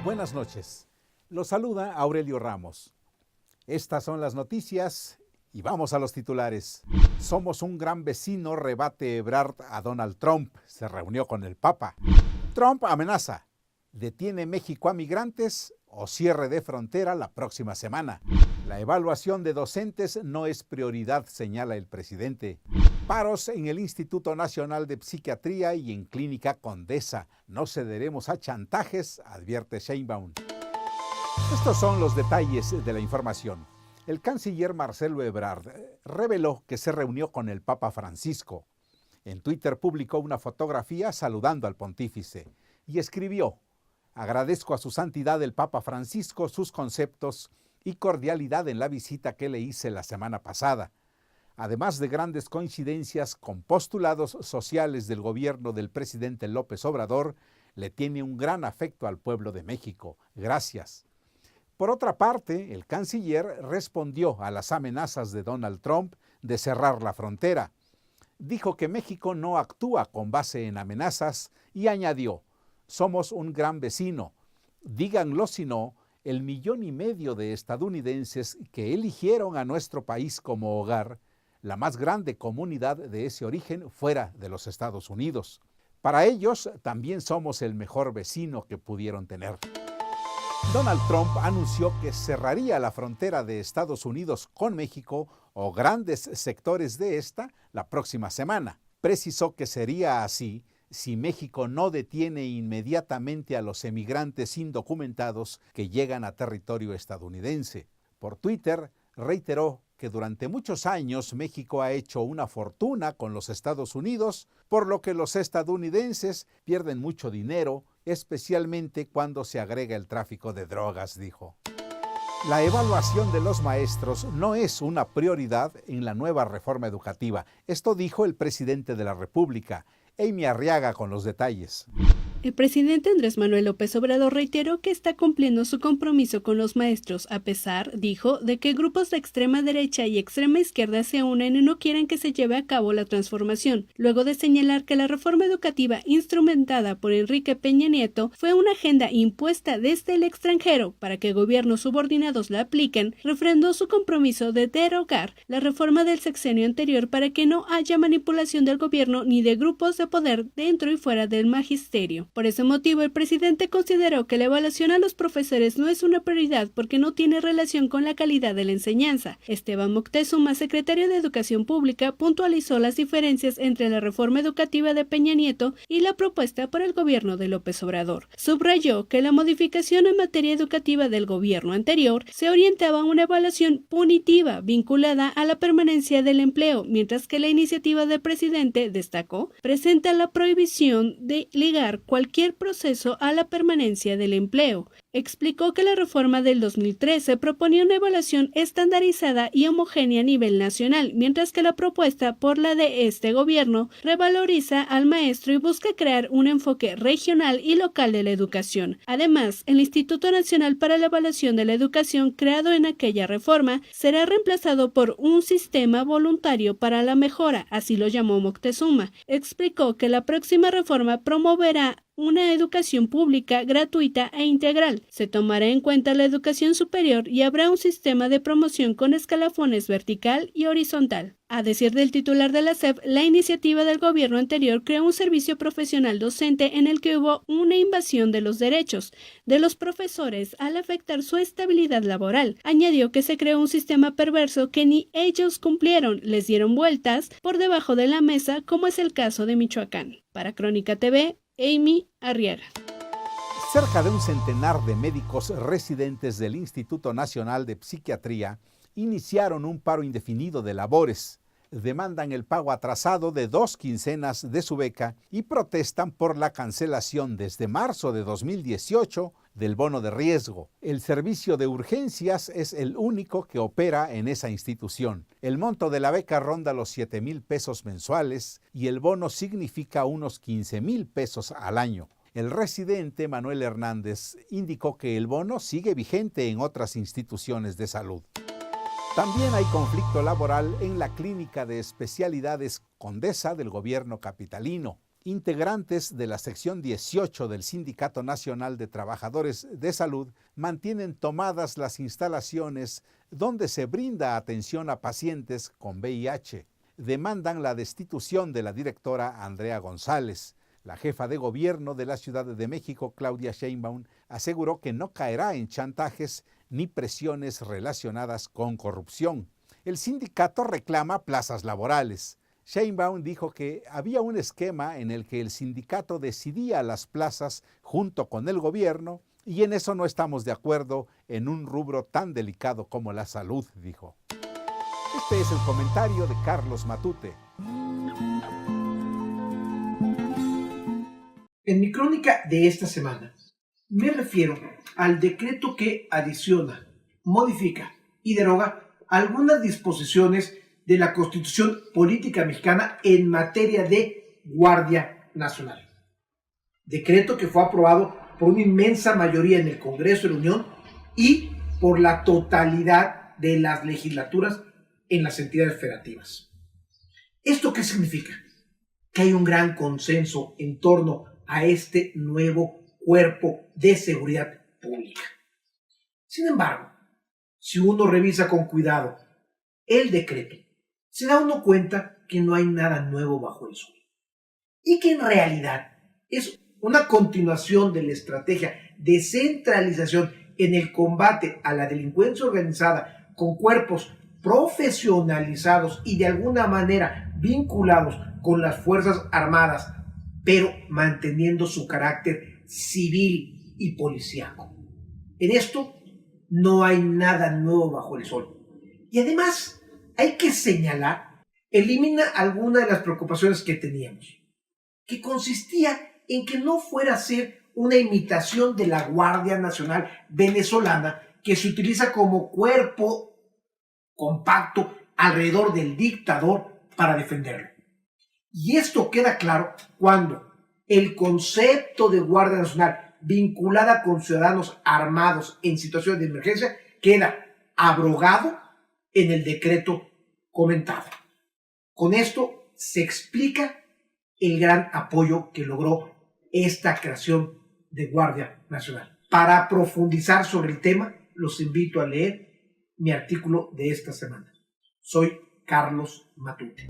Buenas noches. Los saluda Aurelio Ramos. Estas son las noticias y vamos a los titulares. Somos un gran vecino, rebate Ebrard a Donald Trump. Se reunió con el Papa. Trump amenaza. ¿Detiene México a migrantes o cierre de frontera la próxima semana? La evaluación de docentes no es prioridad, señala el presidente. Paros en el Instituto Nacional de Psiquiatría y en Clínica Condesa. No cederemos a chantajes, advierte Sheinbaum. Estos son los detalles de la información. El canciller Marcelo Ebrard reveló que se reunió con el Papa Francisco. En Twitter publicó una fotografía saludando al pontífice y escribió: agradezco a su santidad el Papa Francisco sus conceptos y cordialidad en la visita que le hice la semana pasada. Además de grandes coincidencias con postulados sociales del gobierno del presidente López Obrador, le tiene un gran afecto al pueblo de México. Gracias. Por otra parte, el canciller respondió a las amenazas de Donald Trump de cerrar la frontera. Dijo que México no actúa con base en amenazas y añadió: somos un gran vecino. Díganlo si no, 1,5 millones de estadounidenses que eligieron a nuestro país como hogar, la más grande comunidad de ese origen fuera de los Estados Unidos. Para ellos también somos el mejor vecino que pudieron tener. Donald Trump anunció que cerraría la frontera de Estados Unidos con México o grandes sectores de esta la próxima semana. Precisó que sería así si México no detiene inmediatamente a los emigrantes indocumentados que llegan a territorio estadounidense. Por Twitter reiteró que durante muchos años México ha hecho una fortuna con los Estados Unidos, por lo que los estadounidenses pierden mucho dinero, especialmente cuando se agrega el tráfico de drogas, dijo. La evaluación de los maestros no es una prioridad en la nueva reforma educativa. Esto dijo el presidente de la República. Amy Arriaga con los detalles. El presidente Andrés Manuel López Obrador reiteró que está cumpliendo su compromiso con los maestros, a pesar, dijo, de que grupos de extrema derecha y extrema izquierda se unen y no quieren que se lleve a cabo la transformación, luego de señalar que la reforma educativa instrumentada por Enrique Peña Nieto fue una agenda impuesta desde el extranjero para que gobiernos subordinados la apliquen. Refrendó su compromiso de derogar la reforma del sexenio anterior para que no haya manipulación del gobierno ni de grupos de poder dentro y fuera del magisterio. Por ese motivo, el presidente consideró que la evaluación a los profesores no es una prioridad porque no tiene relación con la calidad de la enseñanza. Esteban Moctezuma, secretario de Educación Pública, puntualizó las diferencias entre la reforma educativa de Peña Nieto y la propuesta por el gobierno de López Obrador. Subrayó que la modificación en materia educativa del gobierno anterior se orientaba a una evaluación punitiva vinculada a la permanencia del empleo, mientras que la iniciativa del presidente, destacó, presenta la prohibición de ligar cualquier proceso a la permanencia del empleo. Explicó que la reforma del 2013 proponía una evaluación estandarizada y homogénea a nivel nacional, mientras que la propuesta por la de este gobierno revaloriza al maestro y busca crear un enfoque regional y local de la educación. Además, el Instituto Nacional para la Evaluación de la Educación, creado en aquella reforma, será reemplazado por un sistema voluntario para la mejora, así lo llamó Moctezuma. Explicó que la próxima reforma promoverá una educación pública, gratuita e integral. Se tomará en cuenta la educación superior y habrá un sistema de promoción con escalafones vertical y horizontal. A decir del titular de la SEP, la iniciativa del gobierno anterior creó un servicio profesional docente en el que hubo una invasión de los derechos de los profesores al afectar su estabilidad laboral. Añadió que se creó un sistema perverso que ni ellos cumplieron, les dieron vueltas por debajo de la mesa, como es el caso de Michoacán. Para Crónica TV, Amy Arriaga. Cerca de un centenar de médicos residentes del Instituto Nacional de Psiquiatría iniciaron un paro indefinido de labores, demandan el pago atrasado de 2 quincenas de su beca y protestan por la cancelación desde marzo de 2018 del bono de riesgo. El servicio de urgencias es el único que opera en esa institución. El monto de la beca ronda los 7,000 pesos mensuales y el bono significa unos 15,000 pesos al año. El residente Manuel Hernández indicó que el bono sigue vigente en otras instituciones de salud. También hay conflicto laboral en la Clínica de Especialidades Condesa del gobierno capitalino. Integrantes de la sección 18 del Sindicato Nacional de Trabajadores de Salud mantienen tomadas las instalaciones donde se brinda atención a pacientes con VIH. Demandan la destitución de la directora Andrea González. La jefa de gobierno de la Ciudad de México, Claudia Sheinbaum, aseguró que no caerá en chantajes ni presiones relacionadas con corrupción. El sindicato reclama plazas laborales. Sheinbaum dijo que había un esquema en el que el sindicato decidía las plazas junto con el gobierno y en eso no estamos de acuerdo en un rubro tan delicado como la salud, dijo. Este es el comentario de Carlos Matute. En mi crónica de esta semana me refiero al decreto que adiciona, modifica y deroga algunas disposiciones de la Constitución Política Mexicana en materia de Guardia Nacional. Decreto que fue aprobado por una inmensa mayoría en el Congreso de la Unión y por la totalidad de las legislaturas en las entidades federativas. ¿Esto qué significa? Que hay un gran consenso en torno a este nuevo cuerpo de seguridad pública. Sin embargo, si uno revisa con cuidado el decreto, se da uno cuenta que no hay nada nuevo bajo el sol y que en realidad es una continuación de la estrategia de centralización en el combate a la delincuencia organizada con cuerpos profesionalizados y de alguna manera vinculados con las Fuerzas Armadas, pero manteniendo su carácter civil y policíaco. En esto no hay nada nuevo bajo el sol. Y además, hay que señalar, elimina algunas de las preocupaciones que teníamos, que consistía en que no fuera a ser una imitación de la Guardia Nacional venezolana que se utiliza como cuerpo compacto alrededor del dictador para defenderlo. Y esto queda claro cuando el concepto de Guardia Nacional vinculada con ciudadanos armados en situaciones de emergencia queda abrogado en el decreto comentado. Con esto se explica el gran apoyo que logró esta creación de Guardia Nacional. Para profundizar sobre el tema, los invito a leer mi artículo de esta semana. Soy Carlos Matute.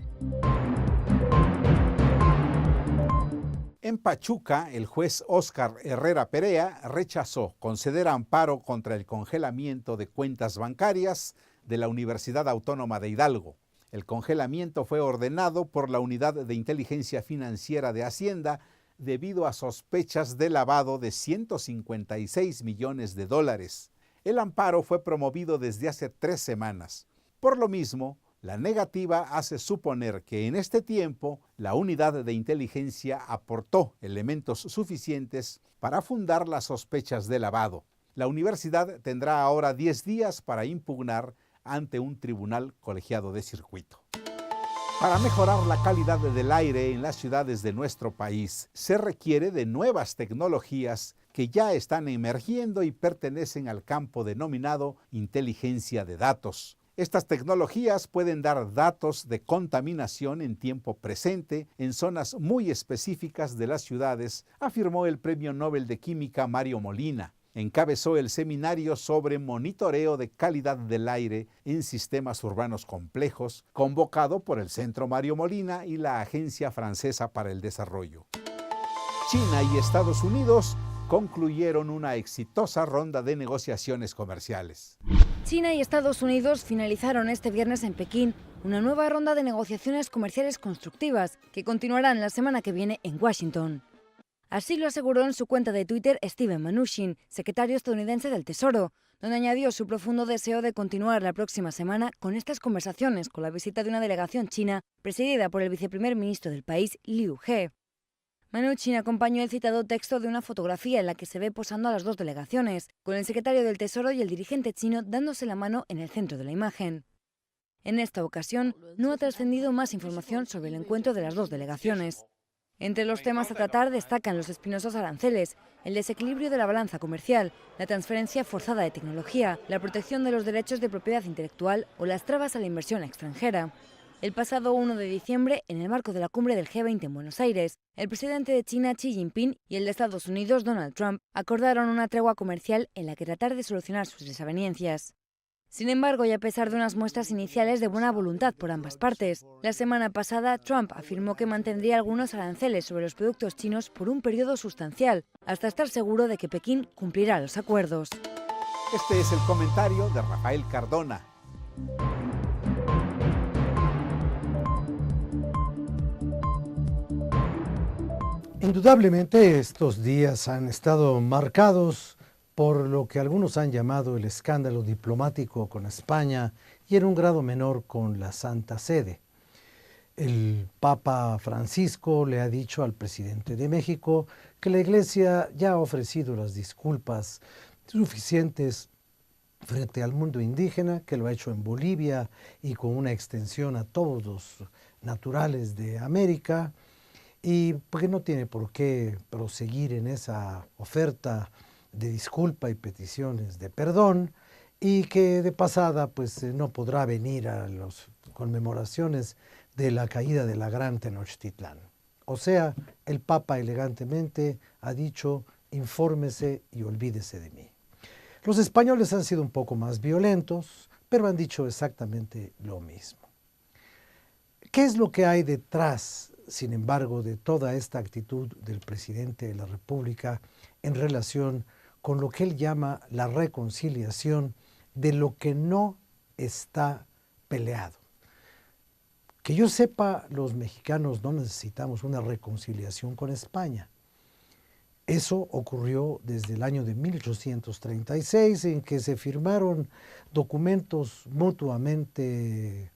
En Pachuca, el juez Óscar Herrera Perea rechazó conceder amparo contra el congelamiento de cuentas bancarias de la Universidad Autónoma de Hidalgo. El congelamiento fue ordenado por la Unidad de Inteligencia Financiera de Hacienda debido a sospechas de lavado de 156 millones de dólares. El amparo fue promovido desde hace 3 semanas. Por lo mismo, la negativa hace suponer que en este tiempo la unidad de inteligencia aportó elementos suficientes para fundar las sospechas de lavado. La universidad tendrá ahora 10 días para impugnar ante un tribunal colegiado de circuito. Para mejorar la calidad del aire en las ciudades de nuestro país, se requiere de nuevas tecnologías que ya están emergiendo y pertenecen al campo denominado inteligencia de datos. Estas tecnologías pueden dar datos de contaminación en tiempo presente en zonas muy específicas de las ciudades, afirmó el Premio Nobel de Química Mario Molina. Encabezó el seminario sobre monitoreo de calidad del aire en sistemas urbanos complejos, convocado por el Centro Mario Molina y la Agencia Francesa para el Desarrollo. China y Estados Unidos concluyeron una exitosa ronda de negociaciones comerciales. China y Estados Unidos finalizaron este viernes en Pekín una nueva ronda de negociaciones comerciales constructivas que continuarán la semana que viene en Washington. Así lo aseguró en su cuenta de Twitter Steven Mnuchin, secretario estadounidense del Tesoro, donde añadió su profundo deseo de continuar la próxima semana con estas conversaciones con la visita de una delegación china presidida por el viceprimer ministro del país, Liu He. Mnuchin acompañó el citado texto de una fotografía en la que se ve posando a las dos delegaciones, con el secretario del Tesoro y el dirigente chino dándose la mano en el centro de la imagen. En esta ocasión, no ha trascendido más información sobre el encuentro de las dos delegaciones. Entre los temas a tratar destacan los espinosos aranceles, el desequilibrio de la balanza comercial, la transferencia forzada de tecnología, la protección de los derechos de propiedad intelectual o las trabas a la inversión extranjera. El pasado 1 de diciembre, en el marco de la cumbre del G20 en Buenos Aires, el presidente de China, Xi Jinping, y el de Estados Unidos, Donald Trump, acordaron una tregua comercial en la que tratar de solucionar sus desavenencias. Sin embargo, y a pesar de unas muestras iniciales de buena voluntad por ambas partes, la semana pasada Trump afirmó que mantendría algunos aranceles sobre los productos chinos por un periodo sustancial, hasta estar seguro de que Pekín cumplirá los acuerdos. Este es el comentario de Rafael Cardona. Indudablemente estos días han estado marcados por lo que algunos han llamado el escándalo diplomático con España y en un grado menor con la Santa Sede. El Papa Francisco le ha dicho al presidente de México que la Iglesia ya ha ofrecido las disculpas suficientes frente al mundo indígena, que lo ha hecho en Bolivia y con una extensión a todos los naturales de América, y porque no tiene por qué proseguir en esa oferta de disculpa y peticiones de perdón, y que de pasada pues no podrá venir a las conmemoraciones de la caída de la Gran Tenochtitlán. O sea, el Papa elegantemente ha dicho: infórmese y olvídese de mí. Los españoles han sido un poco más violentos, pero han dicho exactamente lo mismo. ¿Qué es lo que hay detrás, sin embargo, de toda esta actitud del presidente de la República en relación con lo que él llama la reconciliación de lo que no está peleado? Que yo sepa, los mexicanos no necesitamos una reconciliación con España. Eso ocurrió desde el año de 1836, en que se firmaron documentos mutuamente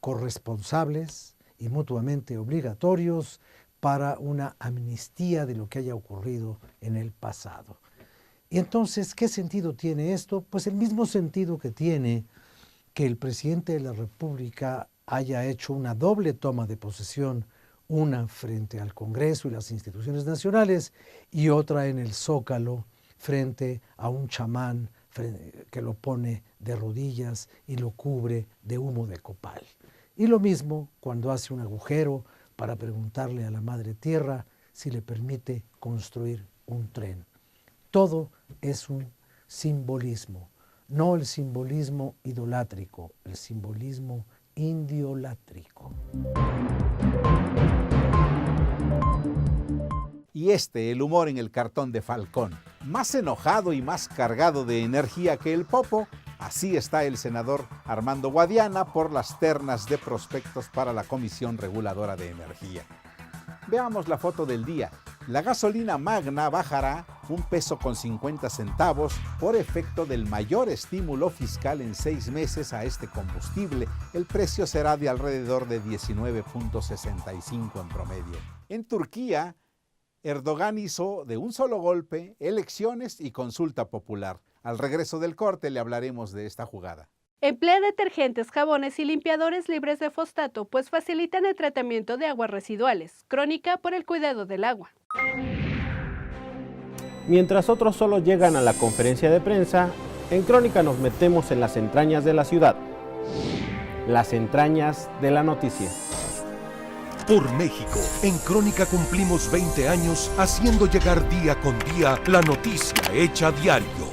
corresponsables y mutuamente obligatorios para una amnistía de lo que haya ocurrido en el pasado. Y entonces, ¿qué sentido tiene esto? Pues el mismo sentido que tiene que el presidente de la República haya hecho una doble toma de posesión, una frente al Congreso y las instituciones nacionales y otra en el Zócalo frente a un chamán que lo pone de rodillas y lo cubre de humo de copal. Y lo mismo cuando hace un agujero para preguntarle a la Madre Tierra si le permite construir un tren. Todo es un simbolismo, no el simbolismo idolátrico, el simbolismo indiolátrico. Y el humor en el cartón de Falcón. Más enojado y más cargado de energía que el Popo, así está el senador Armando Guadiana por las ternas de prospectos para la Comisión Reguladora de Energía. Veamos la foto del día. La gasolina magna bajará 1.50 pesos por efecto del mayor estímulo fiscal en 6 meses a este combustible. El precio será de alrededor de 19.65 en promedio. En Turquía, Erdogan hizo de un solo golpe elecciones y consulta popular. Al regreso del corte le hablaremos de esta jugada. Emplea detergentes, jabones y limpiadores libres de fosfato, pues facilitan el tratamiento de aguas residuales. Crónica por el cuidado del agua. Mientras otros solo llegan a la conferencia de prensa, en Crónica nos metemos en las entrañas de la ciudad. Las entrañas de la noticia. Por México, en Crónica cumplimos 20 años haciendo llegar día con día la noticia hecha diario.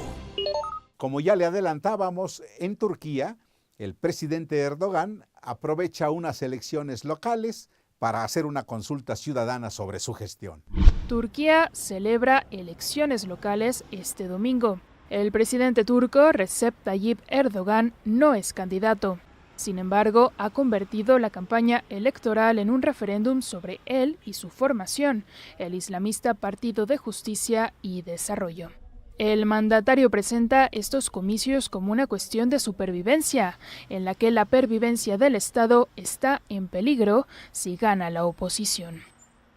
Como ya le adelantábamos, en Turquía, el presidente Erdogan aprovecha unas elecciones locales para hacer una consulta ciudadana sobre su gestión. Turquía celebra elecciones locales este domingo. El presidente turco Recep Tayyip Erdogan no es candidato. Sin embargo, ha convertido la campaña electoral en un referéndum sobre él y su formación, el islamista Partido de Justicia y Desarrollo. El mandatario presenta estos comicios como una cuestión de supervivencia, en la que la pervivencia del Estado está en peligro si gana la oposición.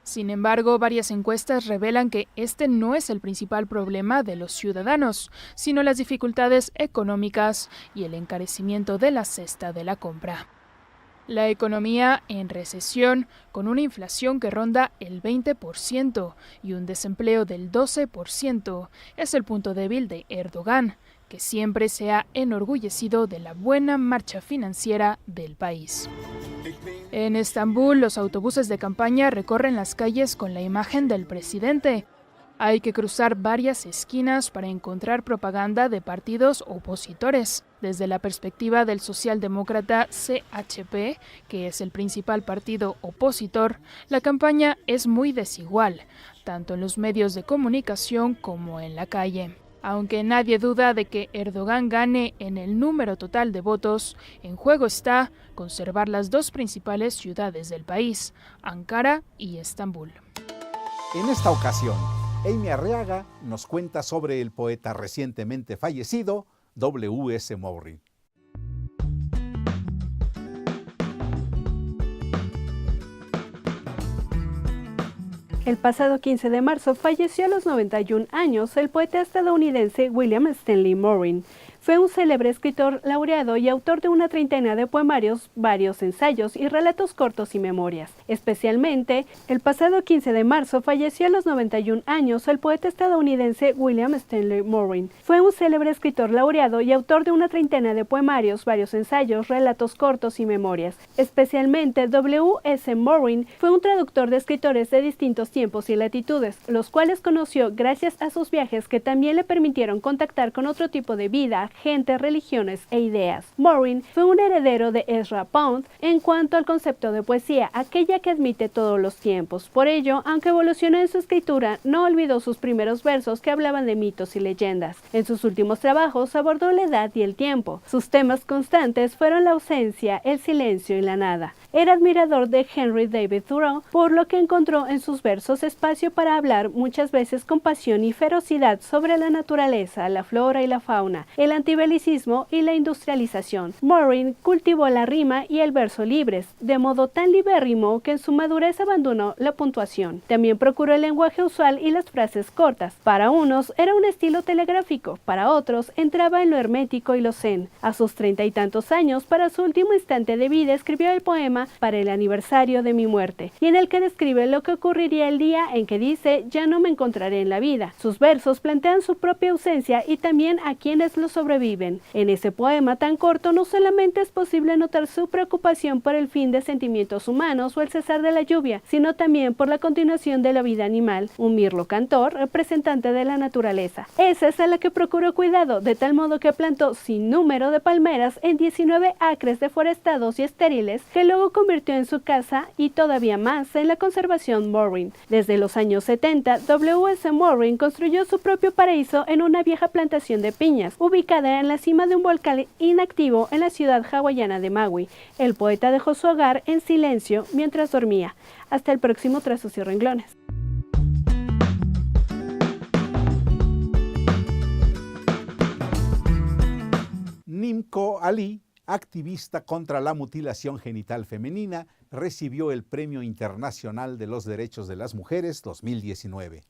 Sin embargo, varias encuestas revelan que este no es el principal problema de los ciudadanos, sino las dificultades económicas y el encarecimiento de la cesta de la compra. La economía en recesión, con una inflación que ronda el 20% y un desempleo del 12%, es el punto débil de Erdogan, que siempre se ha enorgullecido de la buena marcha financiera del país. En Estambul, los autobuses de campaña recorren las calles con la imagen del presidente. Hay que cruzar varias esquinas para encontrar propaganda de partidos opositores. Desde la perspectiva del socialdemócrata CHP, que es el principal partido opositor, la campaña es muy desigual, tanto en los medios de comunicación como en la calle. Aunque nadie duda de que Erdogan gane en el número total de votos, en juego está conservar las dos principales ciudades del país, Ankara y Estambul. En esta ocasión, Amy Arriaga nos cuenta sobre el poeta recientemente fallecido W.S. Mourning. El pasado 15 de marzo falleció a los 91 años el poeta estadounidense William Stanley Mourning. Fue un célebre escritor laureado y autor de una treintena de poemarios, varios ensayos y relatos cortos y memorias. Especialmente, el pasado 15 de marzo falleció a los 91 años el poeta estadounidense William Stanley Mourning. Fue un célebre escritor laureado y autor de una treintena de poemarios, varios ensayos, relatos cortos y memorias. Especialmente, W.S. Mourning fue un traductor de escritores de distintos tiempos y latitudes, los cuales conoció gracias a sus viajes que también le permitieron contactar con otro tipo de vida, gente, religiones e ideas. Mourning fue un heredero de Ezra Pound en cuanto al concepto de poesía, aquella que admite todos los tiempos. Por ello, aunque evolucionó en su escritura, no olvidó sus primeros versos que hablaban de mitos y leyendas. En sus últimos trabajos abordó la edad y el tiempo. Sus temas constantes fueron la ausencia, el silencio y la nada. Era admirador de Henry David Thoreau, por lo que encontró en sus versos espacio para hablar muchas veces con pasión y ferocidad sobre la naturaleza, la flora y la fauna, el antibelicismo y la industrialización. Mourning cultivó la rima y el verso libres, de modo tan libérrimo que en su madurez abandonó la puntuación. También procuró el lenguaje usual y las frases cortas. Para unos era un estilo telegráfico, para otros entraba en lo hermético y lo zen. A sus 30 y tantos años, para su último instante de vida, escribió el poema Para el aniversario de mi muerte, y en el que describe lo que ocurriría el día en que dice ya no me encontraré en la vida. Sus versos plantean su propia ausencia y también a quienes lo sobreviven. En ese poema tan corto no solamente es posible notar su preocupación por el fin de sentimientos humanos o el cesar de la lluvia, sino también por la continuación de la vida animal, un mirlo cantor, representante de la naturaleza. Esa es a la que procuró cuidado, de tal modo que plantó sin número de palmeras en 19 acres deforestados y estériles, que luego convirtió en su casa y todavía más en la conservación Mourning. Desde los años 70, W.S. Mourning construyó su propio paraíso en una vieja plantación de piñas, ubicada en la cima de un volcán inactivo en la ciudad hawaiana de Maui. El poeta dejó su hogar en silencio mientras dormía. Hasta el próximo Trazos y Renglones. Nimco Ali, activista contra la mutilación genital femenina, recibió el Premio Internacional de los Derechos de las Mujeres 2019.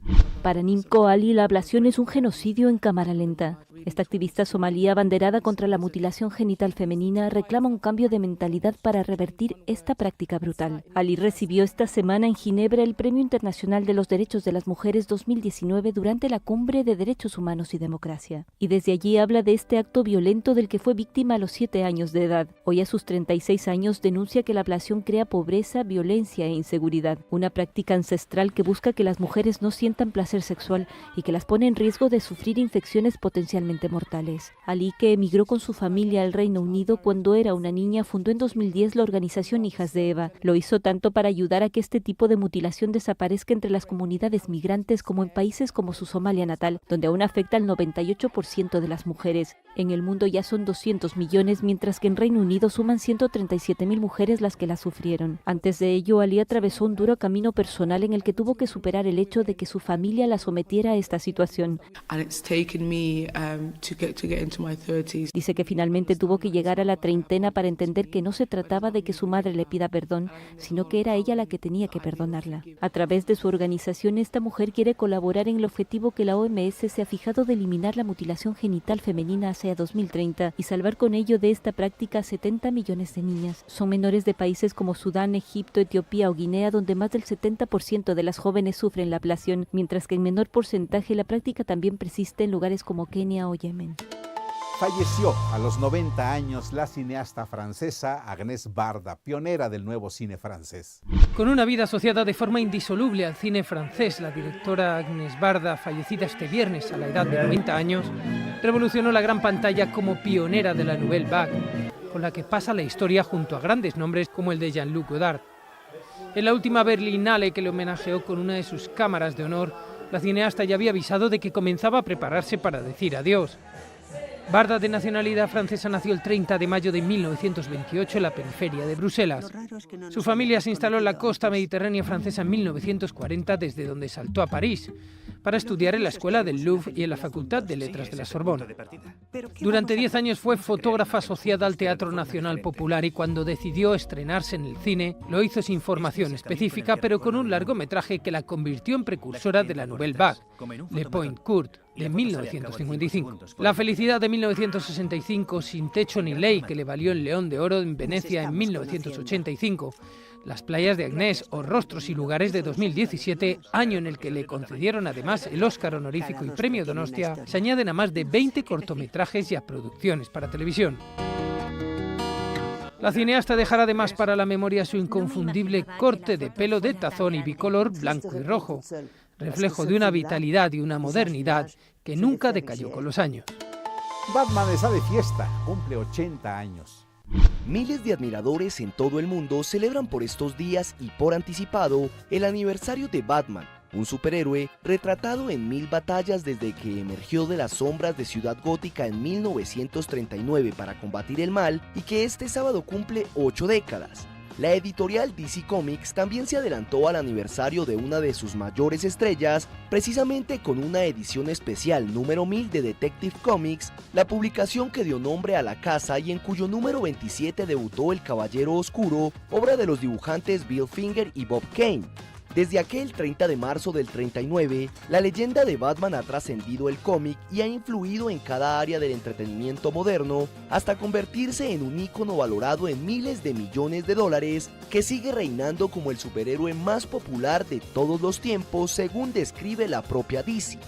Para Nimco Ali, la ablación es un genocidio en cámara lenta. Esta activista somalí abanderada contra la mutilación genital femenina reclama un cambio de mentalidad para revertir esta práctica brutal. Ali recibió esta semana en Ginebra el Premio Internacional de los Derechos de las Mujeres 2019 durante la Cumbre de Derechos Humanos y Democracia. Y desde allí habla de este acto violento del que fue víctima a los 7 años de edad. Hoy, a sus 36 años, denuncia que la ablación crea pobreza, violencia e inseguridad. Una práctica ancestral que busca que las mujeres no sientan placer sexual y que las pone en riesgo de sufrir infecciones potencialmente mortales. Ali, que emigró con su familia al Reino Unido cuando era una niña, fundó en 2010 la organización Hijas de Eva. Lo hizo tanto para ayudar a que este tipo de mutilación desaparezca entre las comunidades migrantes como en países como su Somalia natal, donde aún afecta al 98% de las mujeres. En el mundo ya son 200 millones, mientras que en Reino Unido suman 137.000 mujeres las que la sufrieron. Antes de ello, Ali atravesó un duro camino personal en el que tuvo que superar el hecho de que su familia la sometiera a esta situación. Dice que finalmente tuvo que llegar a la treintena para entender que no se trataba de que su madre le pida perdón, sino que era ella la que tenía que perdonarla. A través de su organización, esta mujer quiere colaborar en el objetivo que la OMS se ha fijado de eliminar la mutilación genital femenina hacia 2030 y salvar con ello de esta práctica a 70 millones de niñas. Son menores de países como Sudán, Egipto, Etiopía o Guinea, donde más del 70% de las jóvenes sufren la ablación, mientras que en menor porcentaje la práctica también persiste en lugares como Kenia o Yemen. Falleció a los 90 años la cineasta francesa Agnès Varda, pionera del nuevo cine francés. Con una vida asociada de forma indisoluble al cine francés, la directora Agnès Varda, fallecida este viernes a la edad de 90 años, revolucionó la gran pantalla como pionera de la Nouvelle Vague, con la que pasa la historia junto a grandes nombres como el de Jean-Luc Godard. En la última Berlinale, que le homenajeó con una de sus cámaras de honor, la cineasta ya había avisado de que comenzaba a prepararse para decir adiós. Varda, de nacionalidad francesa, nació el 30 de mayo de 1928 en la periferia de Bruselas. Su familia se instaló en la costa mediterránea francesa en 1940, desde donde saltó a París para estudiar en la Escuela del Louvre y en la Facultad de Letras de la Sorbona. Durante 10 años fue fotógrafa asociada al Teatro Nacional Popular y cuando decidió estrenarse en el cine, lo hizo sin formación específica, pero con un largometraje que la convirtió en precursora de la Nouvelle Vague, Le Point Court, de 1955. La felicidad de 1965, Sin techo ni ley, que le valió el León de Oro en Venecia en 1985. Las playas de Agnès o Rostros y lugares de 2017, año en el que le concedieron además el Óscar honorífico y Premio Donostia, se añaden a más de 20 cortometrajes y a producciones para televisión. La cineasta dejará además para la memoria su inconfundible corte de pelo de tazón y bicolor blanco y rojo, reflejo de una vitalidad y una modernidad que nunca decayó con los años. Batman está de fiesta, cumple 80 años. Miles de admiradores en todo el mundo celebran por estos días y por anticipado el aniversario de Batman, un superhéroe retratado en 1000 batallas desde que emergió de las sombras de Ciudad Gótica en 1939 para combatir el mal y que este sábado cumple 8 décadas. La editorial DC Comics también se adelantó al aniversario de una de sus mayores estrellas, precisamente con una edición especial número 1000 de Detective Comics, la publicación que dio nombre a la casa y en cuyo número 27 debutó El Caballero Oscuro, obra de los dibujantes Bill Finger y Bob Kane. Desde aquel 30 de marzo del 39, la leyenda de Batman ha trascendido el cómic y ha influido en cada área del entretenimiento moderno hasta convertirse en un ícono valorado en miles de millones de dólares que sigue reinando como el superhéroe más popular de todos los tiempos, según describe la propia DC.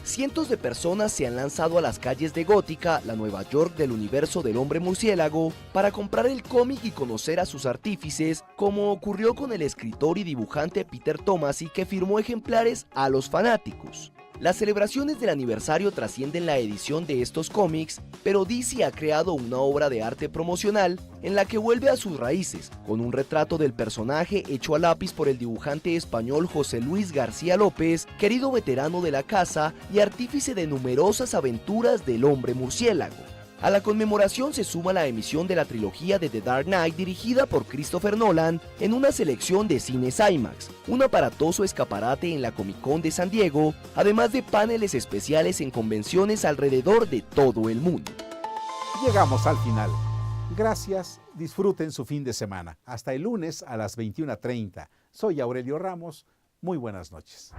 Cientos de personas se han lanzado a las calles de Gótica, la Nueva York del universo del hombre murciélago, para comprar el cómic y conocer a sus artífices, como ocurrió con el escritor y dibujante Peter Tomasi, que firmó ejemplares a los fanáticos. Las celebraciones del aniversario trascienden la edición de estos cómics, pero DC ha creado una obra de arte promocional en la que vuelve a sus raíces, con un retrato del personaje hecho a lápiz por el dibujante español José Luis García López, querido veterano de la casa y artífice de numerosas aventuras del hombre murciélago. A la conmemoración se suma la emisión de la trilogía de The Dark Knight dirigida por Christopher Nolan en una selección de cines IMAX, un aparatoso escaparate en la Comic Con de San Diego, además de paneles especiales en convenciones alrededor de todo el mundo. Llegamos al final. Gracias, disfruten su fin de semana. Hasta el lunes a las 21:30. Soy Aurelio Ramos. Muy buenas noches.